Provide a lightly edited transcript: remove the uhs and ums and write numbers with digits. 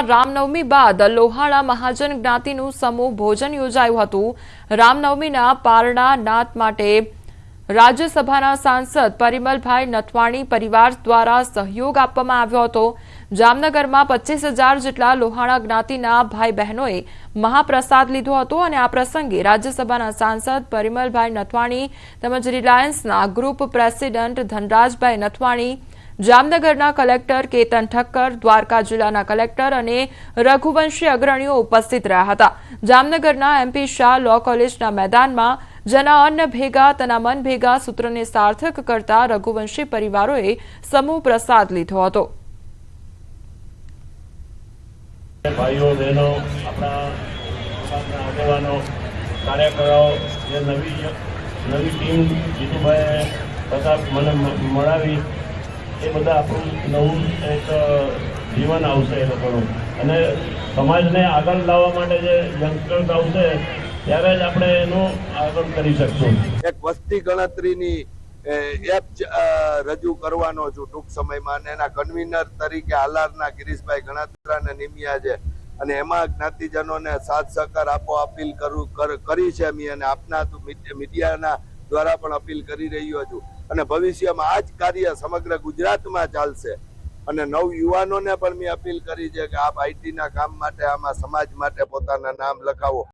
રામનવમી બાદ લોહાણા મહાજન જ્ઞાતિનું સમૂહ ભોજન યોજાયું હતું। રામનવમીના પારણા નાથ માટે રાજ્યસભાના સાંસદ પરિમલભાઈ નથવાણી પરિવાર દ્વારા સહયોગ આપવામાં આવ્યો હતો। જામનગરમાં 25,000 જેટલા લોહાણા જ્ઞાતિના ભાઈ બહેનોએ મહાપ્રસાદ લીધો હતો અને આ પ્રસંગે રાજ્યસભાના સાંસદ પરિમલભાઈ નથવાણી તેમજ રિલાયન્સના ગ્રુપ પ્રેસિડેન્ટ ધનરાજભાઈ નથવાણી, જામનગરના કલેક્ટર કેતન ઠક્કર, દ્વારકા જિલ્લાના કલેક્ટર અને રઘુવંશી અગ્રણીઓ ઉપસ્થિત રહ્યા હતા। જામનગરના MP શાહ લો કોલેજના મેદાનમાં जना अन्न भेगा तना मन भेगा सूत्रने सार्थक करता रघुवंशी परिवारोए समूह प्रसाद लीधो हतो। भाईओ बहनों अपना आगेवानो कार्यकरो ये नवी टीम जीतुभाई प्रताप मने मळावी ए बधा आपणुं नवुं एक जीवन आवशे ए लोकोनुं अने समाजने आगळ लाववा माटे जे यंगस्टर्स आवशे ત્યારે જ આપણે એનું આગળ કરી શકશું। એક વસ્તી ગણતરીની એપ રજૂ કરવાનો છું ટૂંક સમયમાં અને એના કન્વીનર તરીકે હાલારના ગિરીશભાઈ ગણાત્રાને નિમ્યા છે અને એમાં જ્ઞાતિજનોને સાથ સહકાર આપો અપીલ કરી છે મેં અને આપના મીડિયાના દ્વારા પણ અપીલ કરી રહ્યો છું અને ભવિષ્યમાં આ જ કાર્ય સમગ્ર ગુજરાતમાં ચાલશે અને નવ યુવાનોને પણ મેં અપીલ કરી છે કે આપ આઈટીના કામ માટે આમાં સમાજ માટે પોતાના નામ લખાવો।